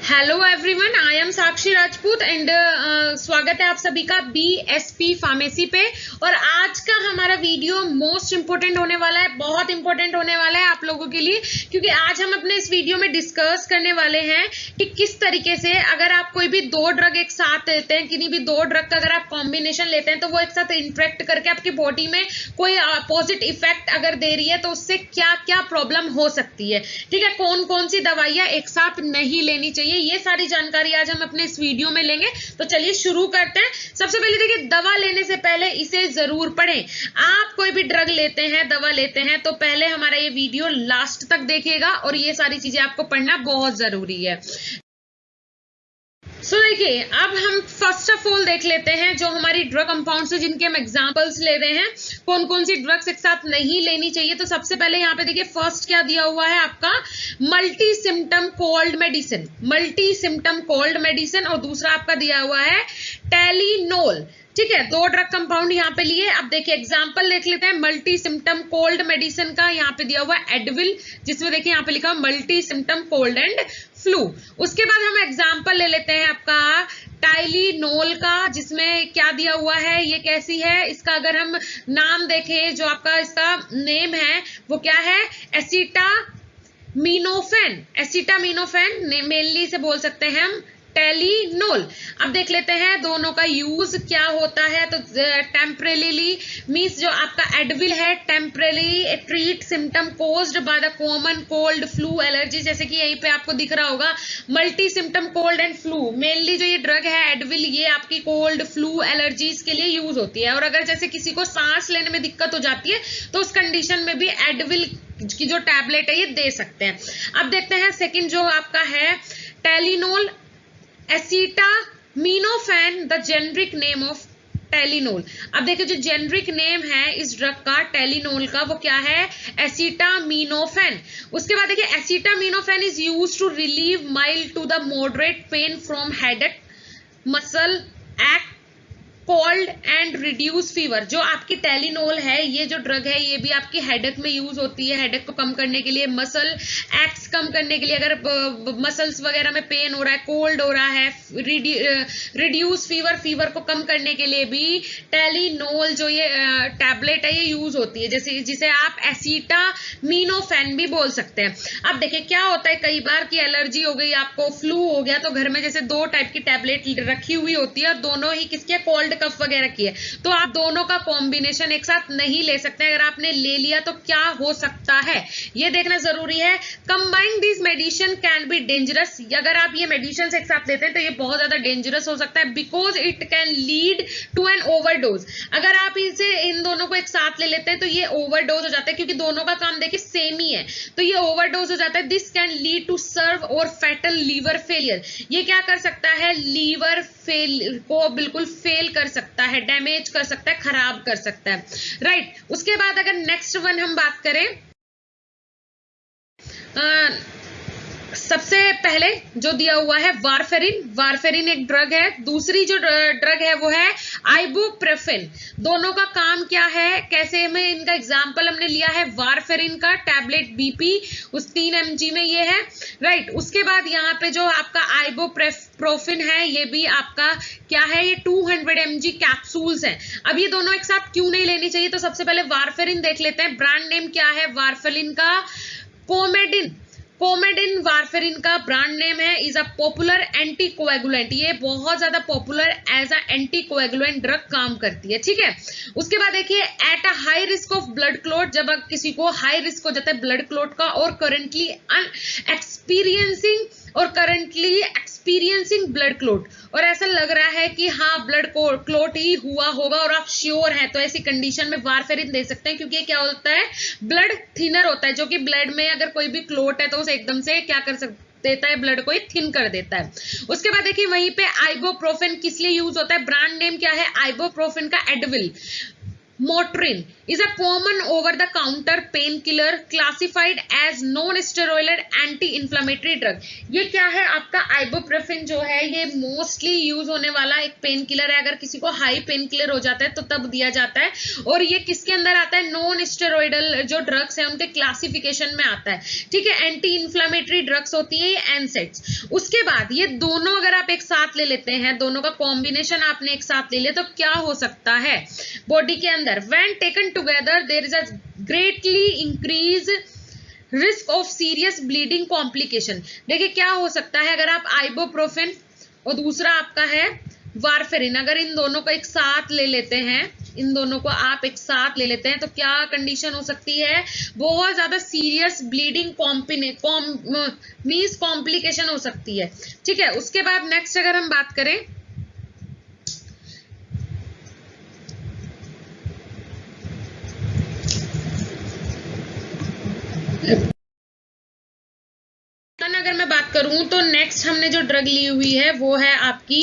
Hello everyone, I am Sakshi Rajput and स्वागत है आप सभी का बीएसपी फार्मेसी पे। और आज का हमारा वीडियो मोस्ट इंपोर्टेंट होने वाला है, बहुत इंपॉर्टेंट होने वाला है आप लोगों के लिए, क्योंकि आज हम अपने इस वीडियो में डिस्कस करने वाले हैं कि किस तरीके से अगर आप कोई भी दो ड्रग एक साथ लेते हैं, किन्हीं भी दो ड्रग का अगर आप कॉम्बिनेशन लेते हैं तो वो एक साथ इंटरेक्ट करके आपकी बॉडी में कोई अपोजिट इफेक्ट अगर दे रही है तो उससे क्या क्या प्रॉब्लम हो सकती है। ठीक है, कौन कौन सी दवाइयां एक साथ नहीं लेनी चाहिए, ये सारी जानकारी आज हम अपने इस वीडियो में लेंगे। तो चलिए शुरू करते हैं। सबसे पहले देखिए, दवा लेने से पहले इसे जरूर पढ़ें। आप कोई भी ड्रग लेते हैं, दवा लेते हैं, तो पहले हमारा ये वीडियो लास्ट तक देखिएगा और ये सारी चीजें आपको पढ़ना बहुत जरूरी है। देखिए, अब हम फर्स्ट ऑफ ऑल देख लेते हैं जो हमारी ड्रग कंपाउंड्स है जिनके हम एग्जांपल्स ले रहे हैं, कौन कौन सी ड्रग्स एक साथ नहीं लेनी चाहिए। तो सबसे पहले यहाँ पे देखिए, फर्स्ट क्या दिया हुआ है आपका, multi symptom cold medicine, multi symptom cold medicine, और दूसरा आपका दिया हुआ है टेलिनोल। ठीक है, दो ड्रग कंपाउंड यहाँ पे लिए। अब देखिए एग्जांपल देख लेते हैं मल्टी सिम्टम कोल्ड मेडिसिन का। यहाँ पे दिया हुआ है एडविल, जिसमें देखिए यहाँ पे लिखा हुआ multi symptom cold and flu. उसके बाद हम एग्जांपल ले लेते हैं आपका टाइलिनोल का, जिसमें क्या दिया हुआ है, ये कैसी है, इसका अगर हम नाम देखें, जो आपका इसका नेम है वो क्या है, एसिटामिनोफेन, एसिटामिनोफेन मेनली से बोल सकते हैं हम टेलिनोल। अब देख लेते हैं दोनों का यूज क्या होता है। तो टेम्परेली मीन्स जो आपका एडविल है, temporarily treat symptom caused by the common cold flu allergy, जैसे कि यहीं पे आपको दिख रहा होगा multi symptom cold and flu. Mainly जो ये ड्रग है एडविल, ये आपकी कोल्ड फ्लू एलर्जीज के लिए यूज होती है। और अगर जैसे किसी को सांस लेने में दिक्कत हो जाती है तो उस कंडीशन में भी एडविल की जो टैबलेट है ये दे सकते हैं। अब देखते हैं सेकेंड जो आपका है Tylenol, acetaminophen, the generic name of Tylenol. अब देखिए जो जेनरिक नेम है इस ड्रग का टेलिनोल का, वो क्या है, एसिटामिनोफेन। उसके बाद देखिए acetaminophen is used to relieve mild to the moderate pain from headache, muscle एक्ट, कोल्ड एंड रिड्यूस फीवर। जो आपकी टेलिनोल है, ये जो ड्रग है ये भी आपकी हेडेक में यूज होती है, हेडेक को कम करने के लिए, मसल एक्ट्स कम करने के लिए, अगर मसल्स वगैरह में पेन हो रहा है, कोल्ड हो रहा है, रिड्यूस फीवर, फीवर को कम करने के लिए भी टेलिनोल जो ये टैबलेट है ये यूज होती है, जैसे जिसे आप एसिटामिनोफेन भी बोल सकते हैं। अब देखिए क्या होता है, कई बार की एलर्जी हो गई, आपको फ्लू हो गया, तो घर में जैसे दो टाइप की टैबलेट रखी हुई होती है और दोनों ही किसके, कोल्ड कफ वगैरह की है, तो आप दोनों का कॉम्बिनेशन एक साथ नहीं ले सकते। अगर आपने ले लिया तो क्या हो सकता है ये देखना जरूरी है। Combine this medicine can be dangerous. अगर आप ये मेडिसिन एक साथ लेते हैं तो ये बहुत ज्यादा डेंजरस हो सकता है, because it can lead to an overdose. अगर आप इसे इन दोनों को एक साथ ले लेते हैं तो ये ओवरडोज हो जाता है, क्योंकि दोनों का काम देखिए सेम ही है, तो ये ओवरडोज हो जाता है। This can lead to severe or fatal liver failure. ये क्या कर सकता है, लीवर फेल को बिल्कुल फेल कर सकता है, डैमेज कर सकता है, खराब कर सकता है, राइट। उसके बाद अगर नेक्स्ट वन हम बात करें, सबसे पहले जो दिया हुआ है वारफेरिन, वारफेरिन एक ड्रग है। दूसरी जो ड्रग है वो है आइबुप्रोफेन। दोनों का काम क्या है, कैसे में इनका एग्जांपल हमने लिया है वारफेरिन का, टैबलेट बीपी उस 3 mg में ये है, राइट। उसके बाद यहाँ पे जो आपका आइबुप्रोफेन है ये भी आपका क्या है, ये 200 mg कैप्सूल्स हैं। अब ये दोनों एक साथ क्यों नहीं लेनी चाहिए, तो सबसे पहले वारफेरिन देख लेते हैं। ब्रांड नेम क्या है वारफेरिन का, कोमेडिन। कोमेडिन वारफेरिन का ब्रांड नेम है, इज अ पॉपुलर एंटीकोएगुलेंट। ये बहुत ज्यादा popular as a anticoagulant drug काम करती है, ठीक है। उसके बाद देखिए at a high risk of blood clot, जब किसी को हाई रिस्क हो जाता है ब्लड क्लॉट का और करंटली एक्सपीरियंसिंग ब्लड क्लॉट, और ऐसा लग रहा है कि हाँ ब्लड क्लॉट ही हुआ होगा और आप श्योर हैं, तो ऐसी कंडीशन में वारफेरिन दे सकते हैं, क्योंकि ये क्या होता है, ब्लड थिनर होता है, जो कि ब्लड में अगर कोई भी क्लॉट है तो उसे एकदम से क्या कर देता है, ब्लड को थिन कर देता है। उसके बाद देखिए वहीं पे आइबुप्रोफेन किस लिए यूज होता है, ब्रांड नेम क्या है आइबुप्रोफेन का, Advil. Motrin is a common over-the-counter painkiller classified as non-steroidal anti-inflammatory drug. ये क्या है आपका ibuprofen जो है ये मोस्टली यूज होने वाला एक पेन किलर है. अगर किसी को हाई पेन किलर हो जाता है तो तब दिया जाता है, और ये किसके अंदर आता है, नॉन स्टेरॉइडल जो ड्रग्स है उनके क्लासिफिकेशन में आता है. ठीक है, एंटी इन्फ्लामेटरी ड्रग्स होती है ये एनसेड्स. उसके बाद ये दोनों अगर आप एक साथ ले लेते हैं, दोनों का कॉम्बिनेशन आपने एक साथ ले लिया तो क्या हो सकता है बॉडी के अंदर. When taken together there is a greatly increase risk of serious bleeding complication. देखिए क्या हो सकता है अगर आप आइबोप्रोफेन और दूसरा आपका है वारफेरिन, अगर इन दोनों को एक साथ ले लेते हैं, इन दोनों को आप एक साथ ले लेते हैं तो क्या कंडीशन हो सकती है, बहुत ज्यादा सीरियस ब्लीडिंग मींस कॉम्प्लिकेशन हो सकती है. ठीक है, उसके बाद नेक्स्ट अगर हम बात करें अगर मैं बात करूं तो नेक्स्ट हमने जो ड्रग ली हुई है वो है आपकी,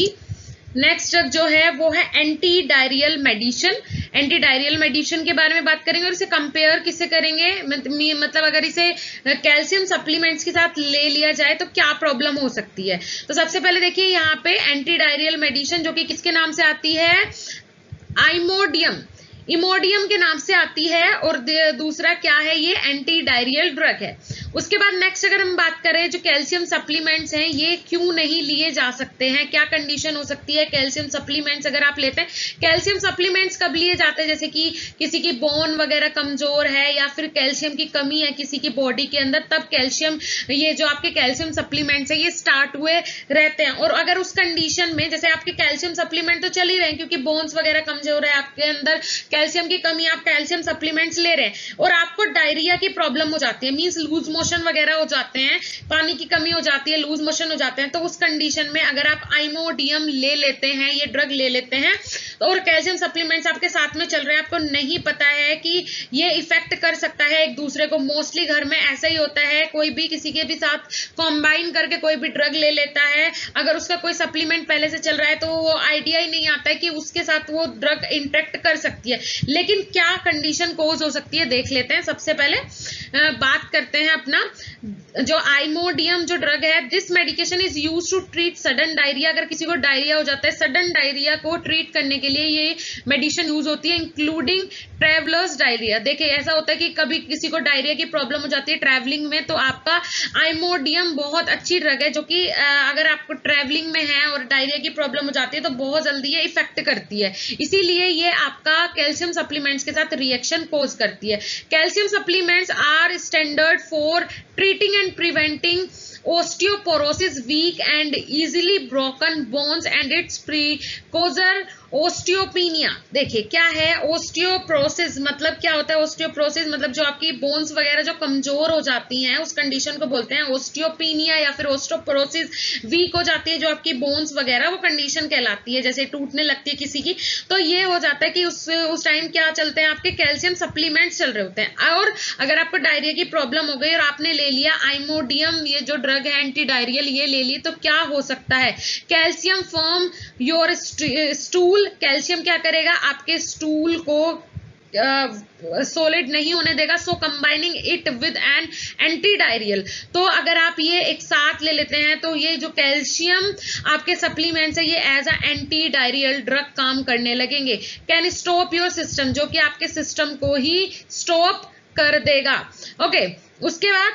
नेक्स्ट ड्रग जो है वो है anti diarrhoeal medicine. Anti diarrhoeal medicine के बारे में बात करेंगे और इसे कंपेयर किससे करेंगे, मतलब अगर इसे कैल्शियम सप्लीमेंट्स के साथ ले लिया जाए तो क्या प्रॉब्लम हो सकती है. तो सबसे पहले देखिए यहाँ पे एंटी डायरियल मेडिसिन जो कि किसके नाम से आती है, इमोडियम के नाम से आती है, और दूसरा क्या है, ये एंटी डायरियल ड्रग है. उसके बाद नेक्स्ट अगर हम बात करें जो कैल्शियम सप्लीमेंट्स हैं ये क्यों नहीं लिए जा सकते हैं, क्या कंडीशन हो सकती है कैल्शियम सप्लीमेंट्स अगर आप लेते हैं. कैल्शियम सप्लीमेंट्स कब लिए जाते हैं, जैसे कि किसी की बोन वगैरह कमजोर है या फिर कैल्शियम की कमी है किसी की बॉडी के अंदर, तब कैल्शियम, ये जो आपके कैल्शियम सप्लीमेंट्स है ये स्टार्ट हुए रहते हैं. और अगर उस कंडीशन में जैसे आपके कैल्शियम सप्लीमेंट तो चल ही रहे हैं क्योंकि बोन्स वगैरह कमजोर है आपके अंदर, कैल्शियम की कमी, आप कैल्शियम सप्लीमेंट्स ले रहे हैं और आपको डायरिया की प्रॉब्लम हो जाती है, मींस लूज मोशन वगैरह हो जाते हैं, पानी की कमी हो जाती है, लूज मोशन हो जाते हैं, तो उस कंडीशन में अगर आप आइमोडियम ले लेते हैं, ये ड्रग ले लेते हैं और कैल्शियम सप्लीमेंट्स आपके साथ में चल रहे हैं, आपको नहीं पता है कि ये इफेक्ट कर सकता है एक दूसरे को. मोस्टली घर में ऐसा ही होता है, कोई भी किसी के भी साथ कंबाइन करके कोई भी ड्रग ले लेता है, अगर उसका कोई सप्लीमेंट पहले से चल रहा है तो वो आइडिया ही नहीं आता है कि उसके साथ वो ड्रग इंटरेक्ट कर सकती है. लेकिन क्या कंडीशन कोज हो सकती है देख लेते हैं. सबसे पहले बात करते हैं अपना जो आइमोडियम जो ड्रग है, this medication is used to treat sudden diarrhoea. अगर किसी को डायरिया हो जाता है, सडन डायरिया को ट्रीट करने के लिए ये मेडिसिन यूज होती है, इंक्लूडिंग ट्रेवलर्स डायरिया. देखिए ऐसा होता है कि कभी किसी को डायरिया की प्रॉब्लम हो जाती है ट्रैवलिंग में, तो आपका आइमोडियम बहुत अच्छी ड्रग है जो कि अगर आपको ट्रैवलिंग में है और डायरिया की प्रॉब्लम हो जाती है तो बहुत जल्दी ये इफेक्ट करती है, इसीलिए ये आपका कैल्शियम सप्लीमेंट्स के साथ रिएक्शन कोज करती है. Calcium supplements are standard for treating and preventing osteoporosis, weak and easily broken bones and its precursor osteopenia. देखिए क्या है ओस्टियोप्रोसिस, मतलब क्या होता है ओस्टियोप्रोसिस, मतलब जो आपकी बोन्स वगैरह जो कमजोर हो जाती हैं उस कंडीशन को बोलते हैं ओस्टियोपीनिया या फिर ओस्टियोप्रोसिस. वीक हो जाती है जो आपकी बोन्स वगैरह, वो कंडीशन कहलाती है, जैसे टूटने लगती है किसी की, तो ये हो जाता है कि उस टाइम क्या चलते हैं आपके कैल्शियम सप्लीमेंट्स चल रहे होते हैं. और अगर आपको डायरिया की प्रॉब्लम हो गई और आपने ले लिया आइमोडियम, ये जो ड्रग है एंटी डायरियल, ये ले ली, तो क्या हो सकता है, calcium form your stool. Calcium क्या करेगा, आपके स्टूल को सॉलिड नहीं होने देगा, so combining it with an anti diarrheal. तो अगर आप ये एक साथ ले लेते हैं तो ये जो कैल्शियम आपके सप्लीमेंट्स है ये as a anti diarrhoeal drug काम करने लगेंगे. कैन स्टॉप योर सिस्टम, जो कि आपके सिस्टम को ही स्टॉप कर देगा. ओके, उसके बाद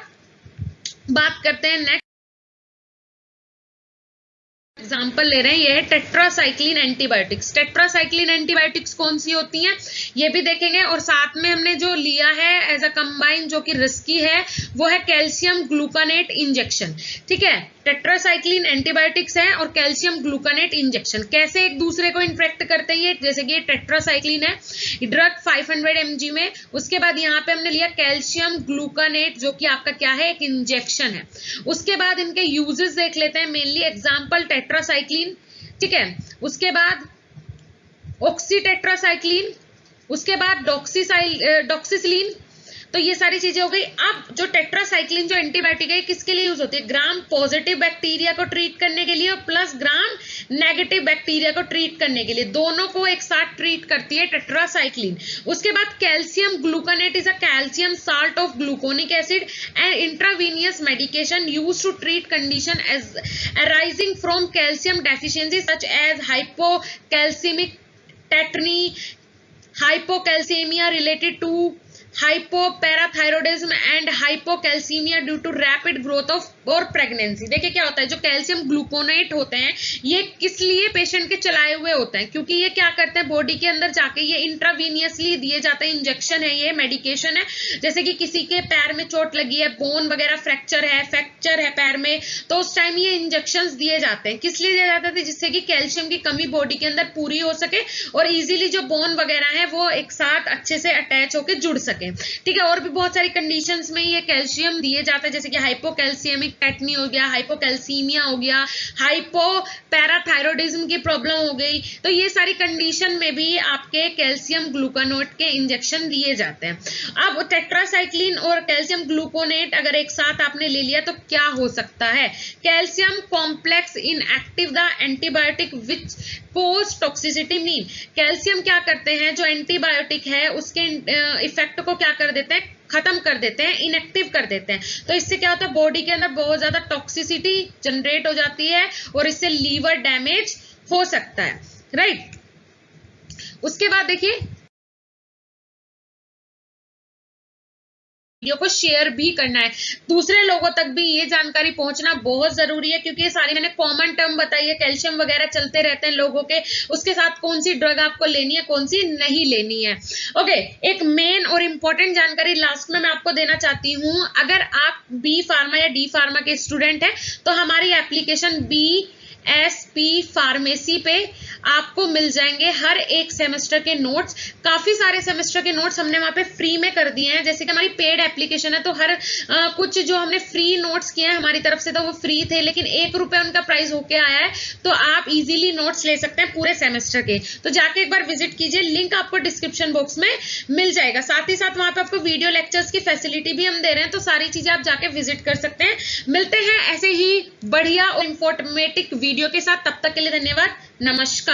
बात करते हैं नेक्स्ट एग्जाम्पल ले रहे हैं, ये है टेट्रासाइक्लिन एंटीबायोटिक्स. टेट्रासाइक्लिन एंटीबायोटिक्स कौन सी होती हैं ये भी देखेंगे, और साथ में हमने जो लिया है एज अ कंबाइन जो कि रिस्की है वो है कैल्शियम ग्लूकानेट इंजेक्शन. ठीक है, टेट्रासाइक्लिन एंटीबायोटिक्स है और कैल्शियम ग्लूकानेट इंजेक्शन कैसे एक दूसरे को इंटरेक्ट करते हैं, जैसे कि ये टेट्रासाइक्लिन है ड्रग 500 mg में, उसके बाद यहाँ पे हमने लिया कैल्शियम ग्लूकानेट जो कि आपका क्या है एक इंजेक्शन है. उसके बाद इनके यूजेस देख लेते हैं, मेनली एग्जांपल टेट्रासाइक्लिन. ठीक है, उसके बाद ऑक्सीटेट्रासाइक्लिन, उसके बाद डॉक्सीसिलीन, तो ये सारी चीजें हो गई। अब जो टेट्रासाइक्लिन जो एंटीबायोटिक है किसके लिए यूज होती है? ग्राम पॉजिटिव बैक्टीरिया को ट्रीट करने के लिए और प्लस ग्राम नेगेटिव बैक्टीरिया को ट्रीट करने के लिए, दोनों को एक साथ ट्रीट करती है टेट्रासाइक्लिन। उसके बाद calcium gluconate is a calcium salt of gluconic acid and intravenous medication used to treat condition as arising from calcium deficiency such as hypocalcemic tetany, hypocalcemia related to hypoparathyroidism and hypocalcemia due to rapid growth of और pregnancy. देखिए क्या होता है, जो calcium gluconate होते हैं ये किस लिए पेशेंट के चलाए हुए होते हैं, क्योंकि ये क्या करते हैं बॉडी के अंदर जाके ये इंट्रावीनियसली दिए जाते हैं, इंजेक्शन है, ये मेडिकेशन है। जैसे कि किसी के पैर में चोट लगी है, बोन वगैरह फ्रैक्चर है पैर में, तो उस टाइम ये इंजेक्शन दिए जाते हैं। किस लिए दिए जाते थे? जिससे कि कैल्शियम की कमी बॉडी के अंदर पूरी हो सके और इजीली जो बोन वगैरह है वो एक साथ अच्छे से अटैच होकर जुड़ सके। ठीक है, और भी बहुत सारी कंडीशंस में ये कैल्शियम दिए जाता है, जैसे कि हाइपोकैल्सियमिक टेटनी हो गया, हाइपोकैल्सीमिया हो गया, हाइपोपैराथायरॉइडिज्म की प्रॉब्लम हो गई। तो ये सारी कंडीशन में भी आपके कैल्शियम ग्लूकोनेट के इंजेक्शन दिए जाते हैं। अब टेट्रासाइक्लिन और कैल्शियम ग्लूकोनेट अगर एक साथ आपने ले लिया तो क्या हो सकता है? Calcium complex inactive the antibiotic which cause toxicity mean, calcium क्या करते हैं, जो एंटीबायोटिक है उसके इफेक्ट को क्या कर देते हैं, खत्म कर देते हैं, इनएक्टिव कर देते हैं। तो इससे क्या होता है बॉडी के अंदर बहुत ज्यादा टॉक्सिसिटी जनरेट हो जाती है और इससे लीवर डैमेज हो सकता है, राइट। उसके बाद देखिए वीडियो को शेयर भी करना है, दूसरे लोगों तक भी ये जानकारी पहुंचना बहुत जरूरी है, क्योंकि ये सारी मैंने कॉमन टर्म बताई है, कैल्शियम वगैरह चलते रहते हैं लोगों के, उसके साथ कौन सी ड्रग आपको लेनी है, कौन सी नहीं लेनी है। ओके, एक मेन और इंपॉर्टेंट जानकारी लास्ट में मैं आपको देना चाहती हूँ। अगर आप बी फार्मा या डी फार्मा के स्टूडेंट हैं तो हमारी एप्लीकेशन BSP फार्मेसी पे आपको मिल जाएंगे हर एक सेमेस्टर के नोट्स। काफी सारे सेमेस्टर के नोट्स हमने वहां पे फ्री में कर दिए हैं, जैसे कि हमारी पेड एप्लीकेशन है तो हर कुछ जो हमने फ्री नोट्स किए हैं हमारी तरफ से तो वो फ्री थे, लेकिन ₹1 उनका प्राइस होके आया है, तो आप इजीली नोट्स ले सकते हैं पूरे सेमेस्टर के। तो जाके एक बार विजिट कीजिए, लिंक आपको डिस्क्रिप्शन बॉक्स में मिल जाएगा। साथ ही साथ वहां पे आपको वीडियो लेक्चर्स की फैसिलिटी भी हम दे रहे हैं, तो सारी चीजें आप जाके विजिट कर सकते हैं। मिलते हैं ऐसे ही बढ़िया और इंफॉर्मेटिव वीडियो के साथ, तब तक के लिए धन्यवाद, नमस्कार।